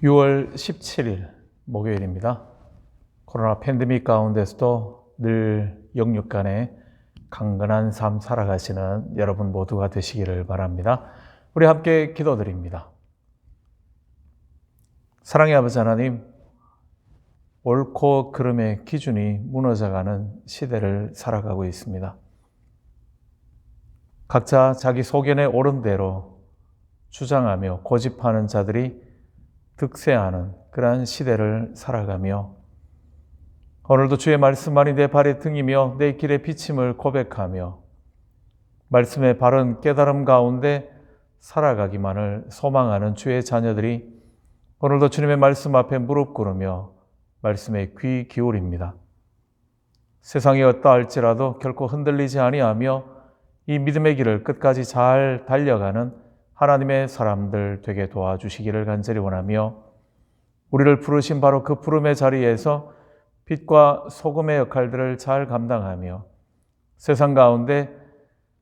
6월 17일 목요일입니다. 코로나 팬데믹 가운데서도 늘 영육간에 강건한 삶 살아가시는 여러분 모두가 되시기를 바랍니다. 우리 함께 기도드립니다. 사랑의 아버지 하나님, 옳고 그름의 기준이 무너져가는 시대를 살아가고 있습니다. 각자 자기 소견에 옳은 대로 주장하며 고집하는 자들이 득세하는 그러한 시대를 살아가며 오늘도 주의 말씀만이 내 발의 등이며 내 길의 비침을 고백하며 말씀의 바른 깨달음 가운데 살아가기만을 소망하는 주의 자녀들이 오늘도 주님의 말씀 앞에 무릎 꿇으며 말씀에 귀 기울입니다. 세상이 어떠할지라도 결코 흔들리지 아니하며 이 믿음의 길을 끝까지 잘 달려가는 하나님의 사람들 되게 도와주시기를 간절히 원하며 우리를 부르신 바로 그 부름의 자리에서 빛과 소금의 역할들을 잘 감당하며 세상 가운데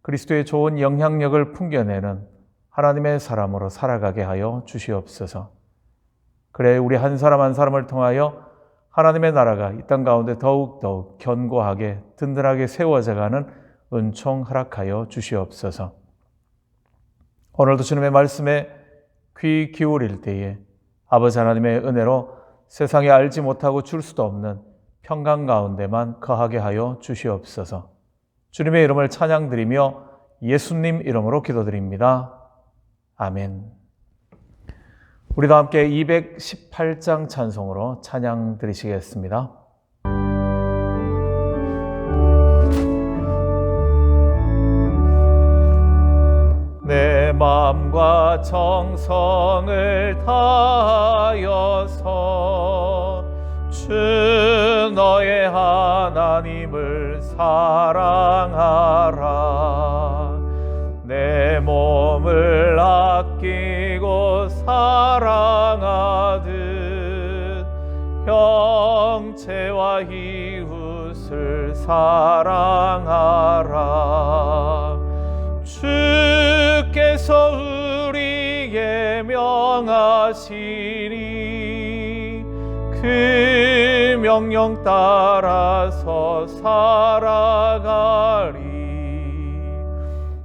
그리스도의 좋은 영향력을 풍겨내는 하나님의 사람으로 살아가게 하여 주시옵소서. 그래 우리 한 사람 한 사람을 통하여 하나님의 나라가 이 땅 가운데 더욱더욱 견고하게 든든하게 세워져가는 은총 허락하여 주시옵소서. 오늘도 주님의 말씀에 귀 기울일 때에 아버지 하나님의 은혜로 세상에 알지 못하고 줄 수도 없는 평강 가운데만 거하게 하여 주시옵소서. 주님의 이름을 찬양드리며 예수님 이름으로 기도드립니다. 아멘. 우리도 함께 218장 찬송으로 찬양 드리시겠습니다. 내 마음과 정성을 다하여서 주 너의 하나님을 사랑하라. 내 몸을 아끼고 사랑하듯 형제와 이웃을 사랑하라. 주께서 우리에게 명하시니 그 명령 따라서 살아가리.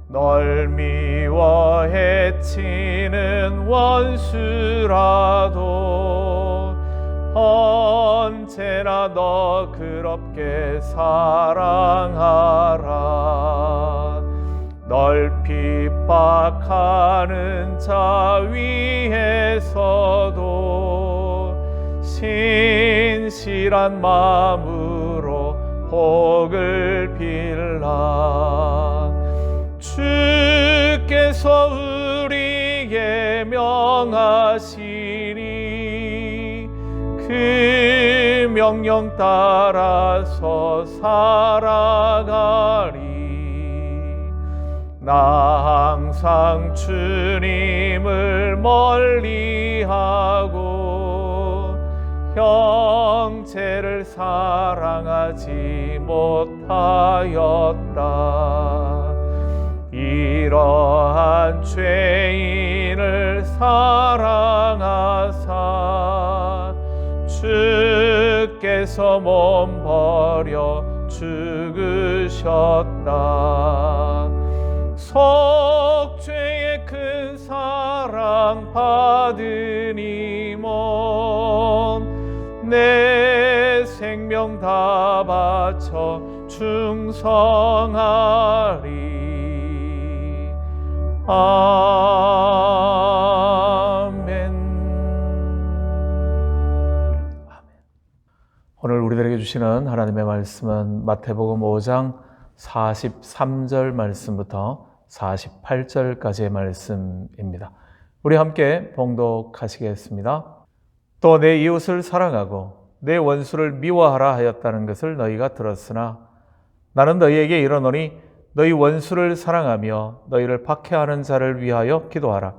널 미워 해치는 원수라도 언제나 너 그럽게 사랑하라. 널 핍박하는 자 위에서도 신실한 마음으로 복을 빌라. 주께서 우리에게 명하시니 그 명령 따라서 살아가리. 나 항상 주님을 멀리하고 형제를 사랑하지 못하였다. 이러한 죄인을 사랑하사 주께서 몸 버려 죽으셨다. 속죄의 큰 사랑 받으니 몸 내 생명 다 바쳐 충성하리. 아멘. 오늘 우리들에게 주시는 하나님의 말씀은 마태복음 5장 43절 말씀부터 48절까지의 말씀입니다. 우리 함께 봉독하시겠습니다. 또 내 이웃을 사랑하고 내 원수를 미워하라 하였다는 것을 너희가 들었으나 나는 너희에게 이르노니 너희 원수를 사랑하며 너희를 박해하는 자를 위하여 기도하라.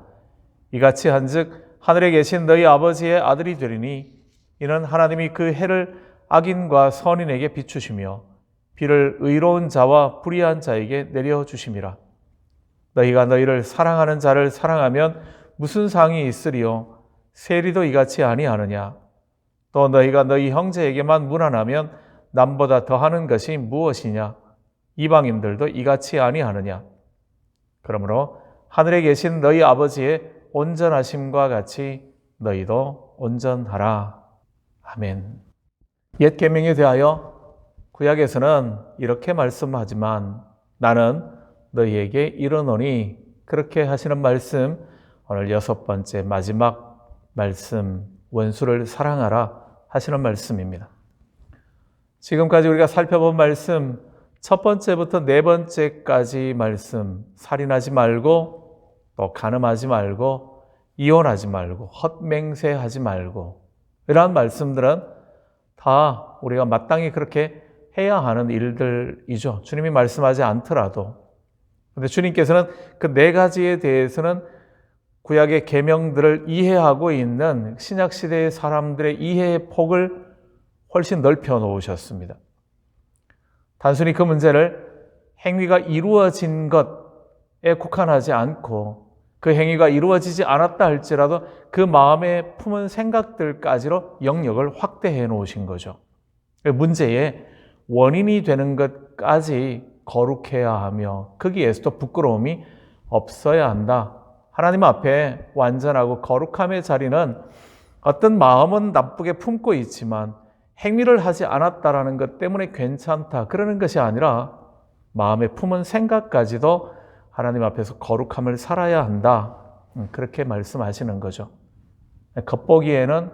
이같이 한즉 하늘에 계신 너희 아버지의 아들이 되리니 이는 하나님이 그 해를 악인과 선인에게 비추시며 비를 의로운 자와 불의한 자에게 내려주심이라. 너희가 너희를 사랑하는 자를 사랑하면 무슨 상이 있으리요? 세리도 이같이 아니하느냐? 또 너희가 너희 형제에게만 무난하면 남보다 더하는 것이 무엇이냐? 이방인들도 이같이 아니하느냐? 그러므로 하늘에 계신 너희 아버지의 온전하심과 같이 너희도 온전하라. 아멘. 옛 계명에 대하여 구약에서는 이렇게 말씀하지만 나는 너희에게 이르노니, 그렇게 하시는 말씀, 오늘 6번째 마지막 말씀, 원수를 사랑하라 하시는 말씀입니다. 지금까지 우리가 살펴본 말씀, 첫 번째부터 네 번째까지 말씀, 살인하지 말고, 또 간음하지 말고, 이혼하지 말고, 헛맹세하지 말고, 이러한 말씀들은 다 우리가 마땅히 그렇게 해야 하는 일들이죠. 주님이 말씀하지 않더라도. 그런데 주님께서는 그 네 가지에 대해서는 구약의 계명들을 이해하고 있는 신약시대의 사람들의 이해의 폭을 훨씬 넓혀 놓으셨습니다. 단순히 그 문제를 행위가 이루어진 것에 국한하지 않고 그 행위가 이루어지지 않았다 할지라도 그 마음에 품은 생각들까지로 영역을 확대해 놓으신 거죠. 문제의 원인이 되는 것까지 거룩해야 하며 거기에서도 부끄러움이 없어야 한다. 하나님 앞에 완전하고 거룩함의 자리는 어떤 마음은 나쁘게 품고 있지만 행위를 하지 않았다라는 것 때문에 괜찮다, 그러는 것이 아니라 마음에 품은 생각까지도 하나님 앞에서 거룩함을 살아야 한다, 그렇게 말씀하시는 거죠. 겉보기에는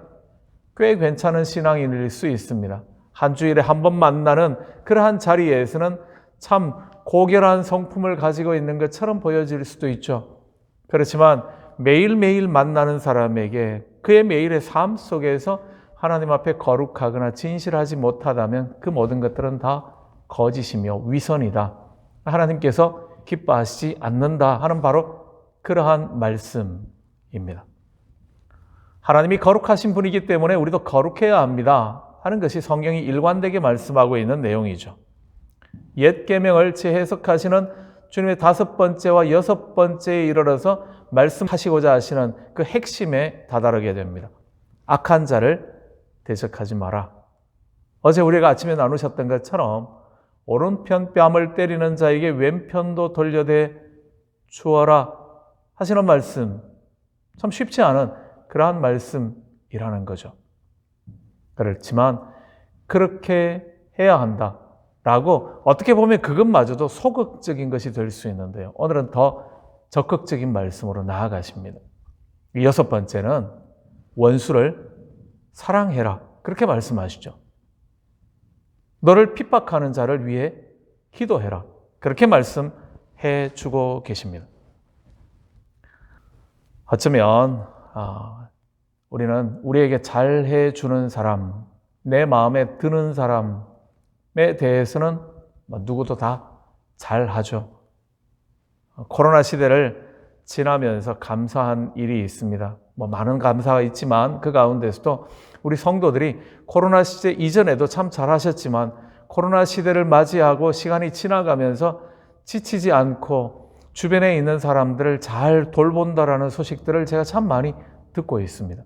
꽤 괜찮은 신앙인일 수 있습니다. 한 주일에 한 번 만나는 그러한 자리에서는 참 고결한 성품을 가지고 있는 것처럼 보여질 수도 있죠. 그렇지만 매일매일 만나는 사람에게 그의 매일의 삶 속에서 하나님 앞에 거룩하거나 진실하지 못하다면 그 모든 것들은 다 거짓이며 위선이다, 하나님께서 기뻐하시지 않는다 하는 바로 그러한 말씀입니다. 하나님이 거룩하신 분이기 때문에 우리도 거룩해야 합니다 하는 것이 성경이 일관되게 말씀하고 있는 내용이죠. 옛 계명을 재해석하시는 주님의 5번째와 6번째에 이르러서 말씀하시고자 하시는 그 핵심에 다다르게 됩니다. 악한 자를 대적하지 마라. 어제 우리가 아침에 나누셨던 것처럼 오른편 뺨을 때리는 자에게 왼편도 돌려대 주어라 하시는 말씀, 참 쉽지 않은 그러한 말씀이라는 거죠. 그렇지만 그렇게 해야 한다 라고 어떻게 보면 그것마저도 소극적인 것이 될 수 있는데요. 오늘은 더 적극적인 말씀으로 나아가십니다. 6번째는 원수를 사랑해라, 그렇게 말씀하시죠. 너를 핍박하는 자를 위해 기도해라, 그렇게 말씀해 주고 계십니다. 어쩌면 우리는 우리에게 잘해 주는 사람, 내 마음에 드는 사람에 대해서는 누구도 다 잘하죠. 코로나 시대를 지나면서 감사한 일이 있습니다. 많은 감사가 있지만 그 가운데서도 우리 성도들이 코로나 시대 이전에도 참 잘하셨지만 코로나 시대를 맞이하고 시간이 지나가면서 지치지 않고 주변에 있는 사람들을 잘 돌본다라는 소식들을 제가 참 많이 듣고 있습니다.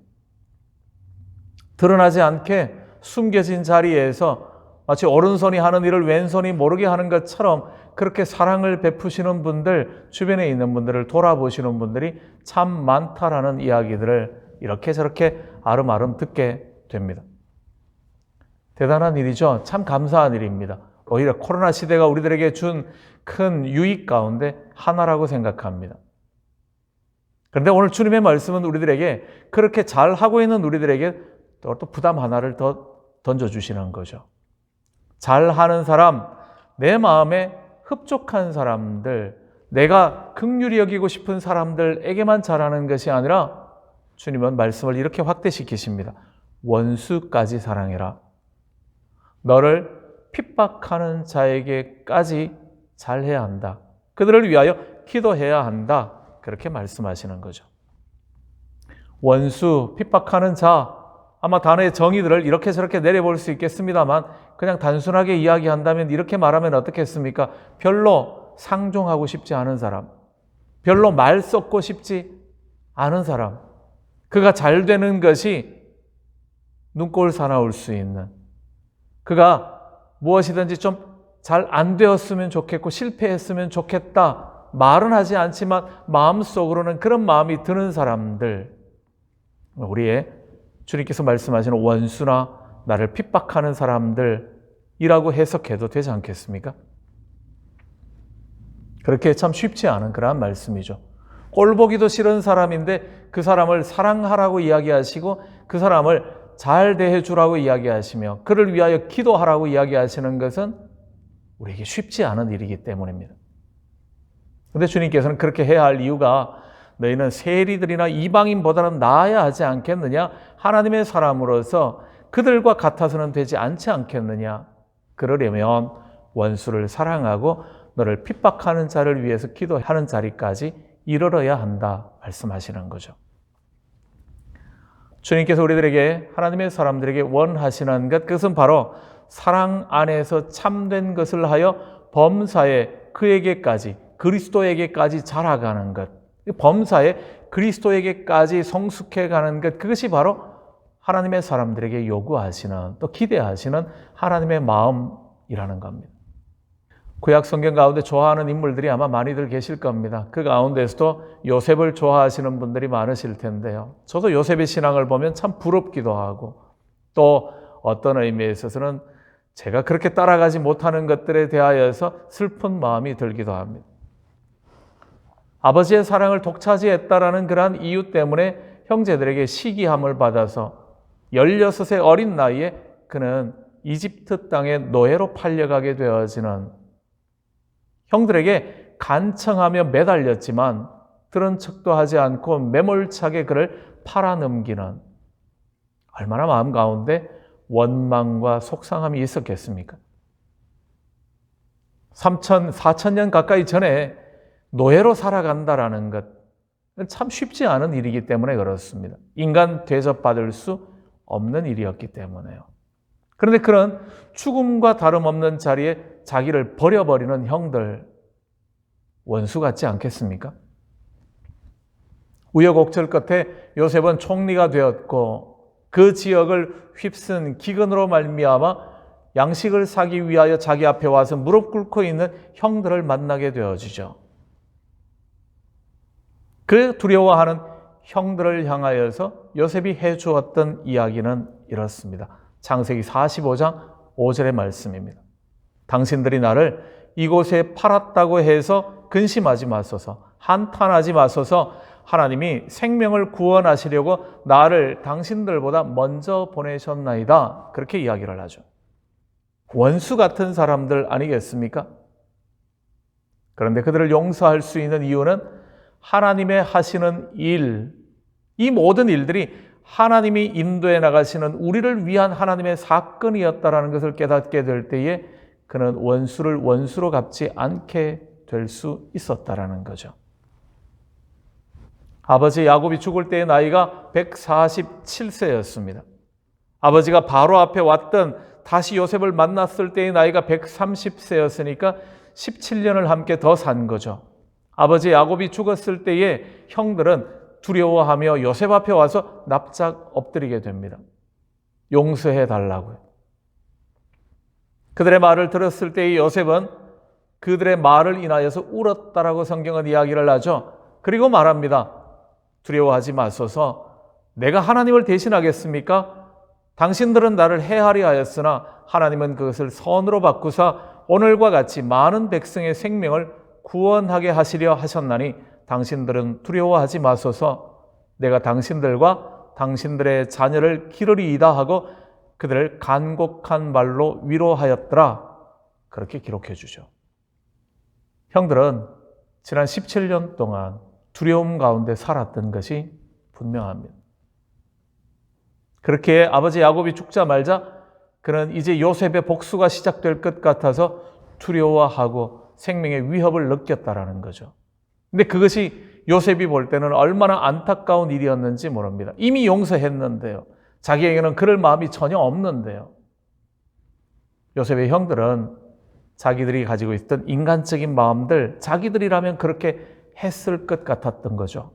드러나지 않게 숨겨진 자리에서 마치 오른손이 하는 일을 왼손이 모르게 하는 것처럼 그렇게 사랑을 베푸시는 분들, 주변에 있는 분들을 돌아보시는 분들이 참 많다라는 이야기들을 이렇게 저렇게 아름아름 듣게 됩니다. 대단한 일이죠. 참 감사한 일입니다. 오히려 코로나 시대가 우리들에게 준 큰 유익 가운데 하나라고 생각합니다. 그런데 오늘 주님의 말씀은 우리들에게 그렇게 잘하고 있는 우리들에게 또 부담 하나를 더 던져주시는 거죠. 잘하는 사람, 내 마음에 흡족한 사람들, 내가 긍휼히 여기고 싶은 사람들에게만 잘하는 것이 아니라 주님은 말씀을 이렇게 확대시키십니다. 원수까지 사랑해라. 너를 핍박하는 자에게까지 잘해야 한다. 그들을 위하여 기도해야 한다. 그렇게 말씀하시는 거죠. 원수, 핍박하는 자, 아마 단어의 정의들을 이렇게 저렇게 내려볼 수 있겠습니다만 그냥 단순하게 이야기한다면 이렇게 말하면 어떻겠습니까? 별로 상종하고 싶지 않은 사람, 별로 말 썩고 싶지 않은 사람, 그가 잘 되는 것이 눈꼴 사나울 수 있는, 그가 무엇이든지 좀 잘 안 되었으면 좋겠고 실패했으면 좋겠다 말은 하지 않지만 마음속으로는 그런 마음이 드는 사람들, 우리의 주님께서 말씀하시는 원수나 나를 핍박하는 사람들이라고 해석해도 되지 않겠습니까? 그렇게 참 쉽지 않은 그러한 말씀이죠. 꼴보기도 싫은 사람인데 그 사람을 사랑하라고 이야기하시고 그 사람을 잘 대해주라고 이야기하시며 그를 위하여 기도하라고 이야기하시는 것은 우리에게 쉽지 않은 일이기 때문입니다. 그런데 주님께서는 그렇게 해야 할 이유가 너희는 세리들이나 이방인보다는 나아야 하지 않겠느냐? 하나님의 사람으로서 그들과 같아서는 되지 않지 않겠느냐? 그러려면 원수를 사랑하고 너를 핍박하는 자를 위해서 기도하는 자리까지 이르러야 한다 말씀하시는 거죠. 주님께서 우리들에게, 하나님의 사람들에게 원하시는 것, 그것은 바로 사랑 안에서 참된 것을 하여 범사에 그에게까지, 그리스도에게까지 자라가는 것, 범사에 그리스도에게까지 성숙해가는 것, 그것이 바로 하나님의 사람들에게 요구하시는, 또 기대하시는 하나님의 마음이라는 겁니다. 구약 성경 가운데 좋아하는 인물들이 아마 많이들 계실 겁니다. 그 가운데서도 요셉을 좋아하시는 분들이 많으실 텐데요. 저도 요셉의 신앙을 보면 참 부럽기도 하고, 또 어떤 의미에 있어서는 제가 그렇게 따라가지 못하는 것들에 대하여서 슬픈 마음이 들기도 합니다. 아버지의 사랑을 독차지했다라는 그러한 이유 때문에 형제들에게 시기함을 받아서 16의 어린 나이에 그는 이집트 땅의 노예로 팔려가게 되어지는, 형들에게 간청하며 매달렸지만 들은 척도 하지 않고 매몰차게 그를 팔아넘기는, 얼마나 마음 가운데 원망과 속상함이 있었겠습니까? 4,000년 가까이 전에 노예로 살아간다라는 것, 참 쉽지 않은 일이기 때문에 그렇습니다. 인간 대접받을 수 없는 일이었기 때문에요. 그런데 그런 죽음과 다름없는 자리에 자기를 버려버리는 형들, 원수 같지 않겠습니까? 우여곡절 끝에 요셉은 총리가 되었고 그 지역을 휩쓴 기근으로 말미암아 양식을 사기 위하여 자기 앞에 와서 무릎 꿇고 있는 형들을 만나게 되어지죠. 그 두려워하는 형들을 향하여서 요셉이 해주었던 이야기는 이렇습니다. 창세기 45장 5절의 말씀입니다. 당신들이 나를 이곳에 팔았다고 해서 근심하지 마소서, 한탄하지 마소서. 하나님이 생명을 구원하시려고 나를 당신들보다 먼저 보내셨나이다. 그렇게 이야기를 하죠. 원수 같은 사람들 아니겠습니까? 그런데 그들을 용서할 수 있는 이유는 하나님의 하시는 일, 이 모든 일들이 하나님이 인도해 나가시는 우리를 위한 하나님의 사건이었다라는 것을 깨닫게 될 때에 그는 원수를 원수로 갚지 않게 될 수 있었다라는 거죠. 아버지 야곱이 죽을 때의 나이가 147세였습니다. 아버지가 바로 앞에 왔던 다시 요셉을 만났을 때의 나이가 130세였으니까 17년을 함께 더 산 거죠. 아버지 야곱이 죽었을 때에 형들은 두려워하며 요셉 앞에 와서 납작 엎드리게 됩니다. 용서해 달라고요. 그들의 말을 들었을 때의 요셉은 그들의 말을 인하여서 울었다라고 성경은 이야기를 하죠. 그리고 말합니다. 두려워하지 마소서. 내가 하나님을 대신하겠습니까? 당신들은 나를 해하려 하였으나 하나님은 그것을 선으로 바꾸사 오늘과 같이 많은 백성의 생명을 구원하게 하시려 하셨나니 당신들은 두려워하지 마소서. 내가 당신들과 당신들의 자녀를 기르리이다 하고 그들을 간곡한 말로 위로하였더라. 그렇게 기록해 주죠. 형들은 지난 17년 동안 두려움 가운데 살았던 것이 분명합니다. 그렇게 아버지 야곱이 죽자마자 그는 이제 요셉의 복수가 시작될 것 같아서 두려워하고 생명의 위협을 느꼈다라는 거죠. 근데 그것이 요셉이 볼 때는 얼마나 안타까운 일이었는지 모릅니다. 이미 용서했는데요. 자기에게는 그럴 마음이 전혀 없는데요. 요셉의 형들은 자기들이 가지고 있던 인간적인 마음들, 자기들이라면 그렇게 했을 것 같았던 거죠.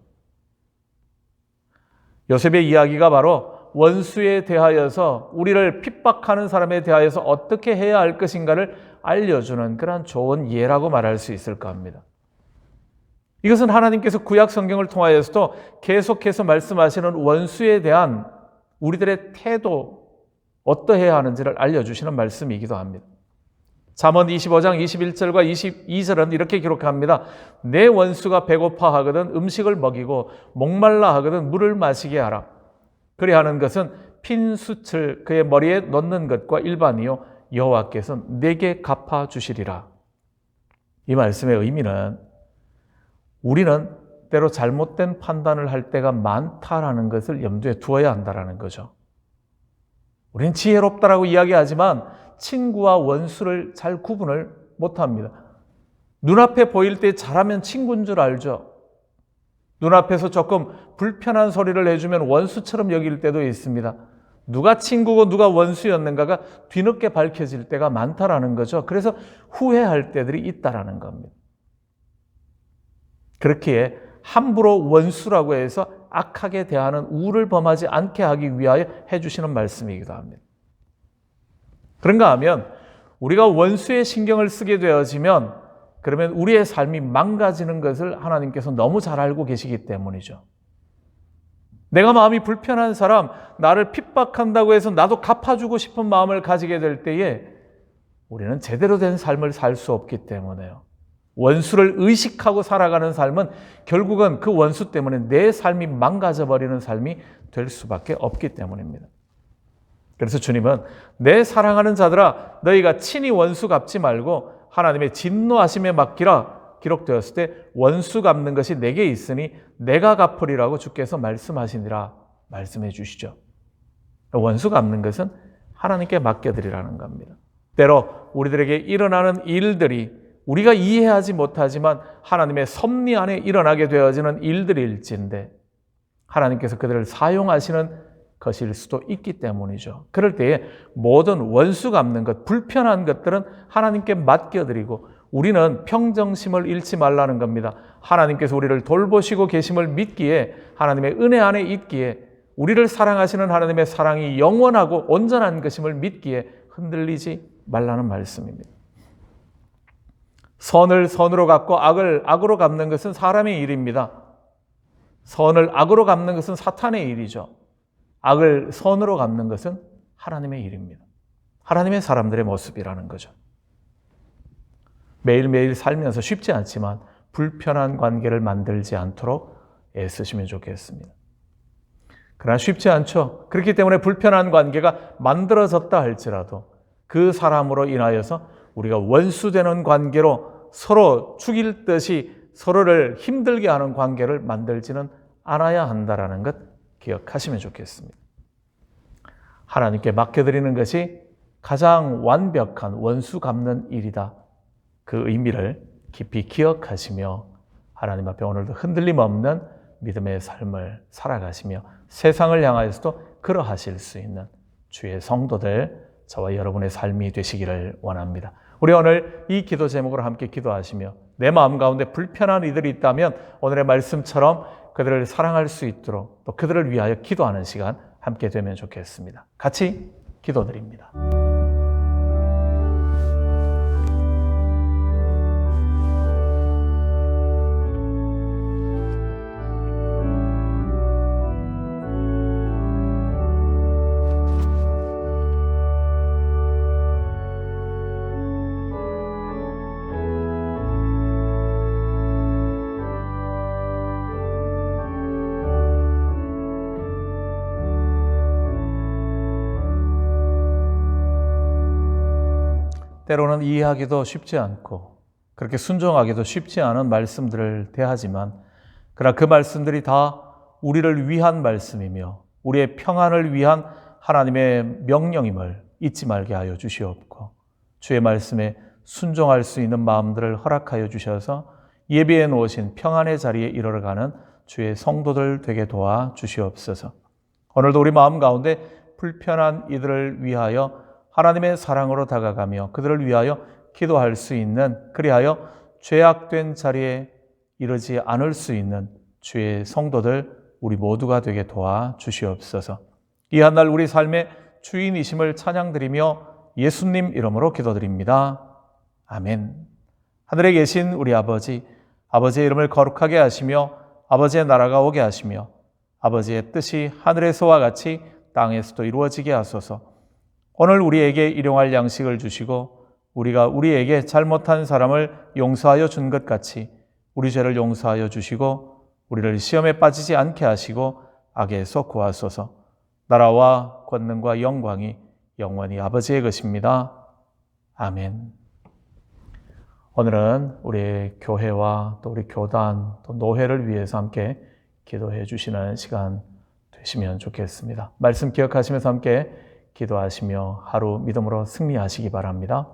요셉의 이야기가 바로 원수에 대하여서 우리를 핍박하는 사람에 대하여서 어떻게 해야 할 것인가를 알려주는 그런 좋은 예라고 말할 수 있을까 합니다. 이것은 하나님께서 구약 성경을 통하여서도 계속해서 말씀하시는 원수에 대한 우리들의 태도, 어떠해야 하는지를 알려주시는 말씀이기도 합니다. 잠언 25장 21절과 22절은 이렇게 기록합니다. 내 원수가 배고파하거든 음식을 먹이고 목말라 하거든 물을 마시게 하라. 그리하는 것은 핀 숯을 그의 머리에 넣는 것과 일반이요 여호와께서 내게 갚아주시리라. 이 말씀의 의미는 우리는 때로 잘못된 판단을 할 때가 많다라는 것을 염두에 두어야 한다는 거죠. 우리는 지혜롭다라고 이야기하지만 친구와 원수를 잘 구분을 못합니다. 눈앞에 보일 때 잘하면 친구인 줄 알죠. 눈앞에서 조금 불편한 소리를 해주면 원수처럼 여길 때도 있습니다. 누가 친구고 누가 원수였는가가 뒤늦게 밝혀질 때가 많다라는 거죠. 그래서 후회할 때들이 있다라는 겁니다. 그렇기에 함부로 원수라고 해서 악하게 대하는 우를 범하지 않게 하기 위하여 해주시는 말씀이기도 합니다. 그런가 하면 우리가 원수의 신경을 쓰게 되어지면 그러면 우리의 삶이 망가지는 것을 하나님께서 너무 잘 알고 계시기 때문이죠. 내가 마음이 불편한 사람, 나를 핍박한다고 해서 나도 갚아주고 싶은 마음을 가지게 될 때에 우리는 제대로 된 삶을 살 수 없기 때문에요. 원수를 의식하고 살아가는 삶은 결국은 그 원수 때문에 내 삶이 망가져버리는 삶이 될 수밖에 없기 때문입니다. 그래서 주님은 내 사랑하는 자들아 너희가 친히 원수 갚지 말고 하나님의 진노하심에 맡기라 기록되었을 때 원수 갚는 것이 내게 있으니 내가 갚으리라고 주께서 말씀하시니라 말씀해 주시죠. 원수 갚는 것은 하나님께 맡겨드리라는 겁니다. 때로 우리들에게 일어나는 일들이 우리가 이해하지 못하지만 하나님의 섭리 안에 일어나게 되어지는 일들일진데 하나님께서 그들을 사용하시는 것일 수도 있기 때문이죠. 그럴 때에 모든 원수 갚는 것, 불편한 것들은 하나님께 맡겨드리고 우리는 평정심을 잃지 말라는 겁니다. 하나님께서 우리를 돌보시고 계심을 믿기에 하나님의 은혜 안에 있기에 우리를 사랑하시는 하나님의 사랑이 영원하고 온전한 것임을 믿기에 흔들리지 말라는 말씀입니다. 선을 선으로 갚고 악을 악으로 갚는 것은 사람의 일입니다. 선을 악으로 갚는 것은 사탄의 일이죠. 악을 선으로 갚는 것은 하나님의 일입니다. 하나님의 사람들의 모습이라는 거죠. 매일매일 살면서 쉽지 않지만 불편한 관계를 만들지 않도록 애쓰시면 좋겠습니다. 그러나 쉽지 않죠. 그렇기 때문에 불편한 관계가 만들어졌다 할지라도 그 사람으로 인하여서 우리가 원수되는 관계로 서로 죽일 듯이 서로를 힘들게 하는 관계를 만들지는 않아야 한다는 것 기억하시면 좋겠습니다. 하나님께 맡겨드리는 것이 가장 완벽한 원수 갚는 일이다. 그 의미를 깊이 기억하시며 하나님 앞에 오늘도 흔들림 없는 믿음의 삶을 살아가시며 세상을 향하여서도 그러하실 수 있는 주의 성도들 저와 여러분의 삶이 되시기를 원합니다. 우리 오늘 이 기도 제목으로 함께 기도하시며 내 마음 가운데 불편한 이들이 있다면 오늘의 말씀처럼 그들을 사랑할 수 있도록 또 그들을 위하여 기도하는 시간 함께 되면 좋겠습니다. 같이 기도드립니다. 때로는 이해하기도 쉽지 않고 그렇게 순종하기도 쉽지 않은 말씀들을 대하지만 그러나 그 말씀들이 다 우리를 위한 말씀이며 우리의 평안을 위한 하나님의 명령임을 잊지 말게 하여 주시옵고 주의 말씀에 순종할 수 있는 마음들을 허락하여 주셔서 예비해 놓으신 평안의 자리에 이르러가는 주의 성도들 되게 도와 주시옵소서. 오늘도 우리 마음 가운데 불편한 이들을 위하여 하나님의 사랑으로 다가가며 그들을 위하여 기도할 수 있는 그리하여 죄악된 자리에 이르지 않을 수 있는 주의 성도들 우리 모두가 되게 도와 주시옵소서. 이 한 날 우리 삶의 주인이심을 찬양드리며 예수님 이름으로 기도드립니다. 아멘. 하늘에 계신 우리 아버지, 아버지의 이름을 거룩하게 하시며 아버지의 나라가 오게 하시며 아버지의 뜻이 하늘에서와 같이 땅에서도 이루어지게 하소서. 오늘 우리에게 일용할 양식을 주시고 우리가 우리에게 잘못한 사람을 용서하여 준 것 같이 우리 죄를 용서하여 주시고 우리를 시험에 빠지지 않게 하시고 악에서 구하소서. 나라와 권능과 영광이 영원히 아버지의 것입니다. 아멘. 오늘은 우리 교회와 또 우리 교단 또 노회를 위해서 함께 기도해 주시는 시간 되시면 좋겠습니다. 말씀 기억하시면서 함께 기도하시며 하루 믿음으로 승리하시기 바랍니다.